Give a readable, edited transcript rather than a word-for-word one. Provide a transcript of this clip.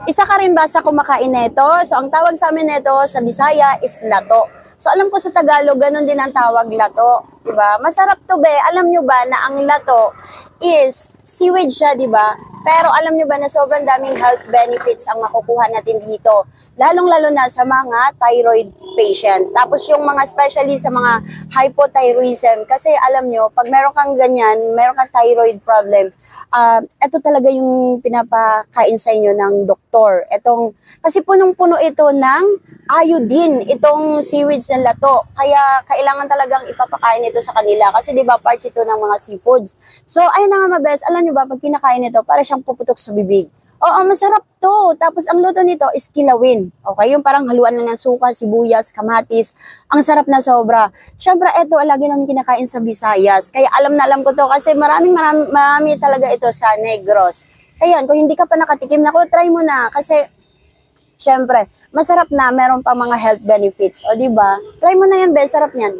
Isa ka rin ba sa kumakain nito? So, ang tawag sa amin nito sa Bisaya is lato. So, alam ko sa Tagalog, ganun din ang tawag lato. Diba? Masarap to be. Alam nyo ba na ang lato is seaweed siya, diba? Pero alam nyo ba na sobrang daming health benefits ang makukuha natin dito. Lalong-lalo na sa mga thyroid patient. Tapos yung mga especially sa mga hypothyroidism. Kasi alam nyo, pag meron kang ganyan, meron kang thyroid problem, ito talaga yung pinapakain sa inyo ng doktor. Kasi punong-puno ito ng iodine, itong seaweeds ng lato. Kaya kailangan talagang ipapakain ito sa kanila. Kasi di ba parts ito ng mga seafoods. So ayun na nga mabes, alam nyo ba, pag kinakain ito, para siyang puputok sa bibig. Oo, masarap to. Tapos ang luto nito is kilawin. Okay, yung parang haluan na ng suka, sibuyas, kamatis. Ang sarap na sobra. Siyempre, ito lagi namin kinakain sa Visayas. Kaya alam na alam ko to kasi marami talaga ito sa Negros. Ayan, kung hindi ka pa nakatikim, naku, try mo na. Kasi, siyempre, masarap na, meron pa mga health benefits. O, diba? Try mo na yan, be, sarap niyan.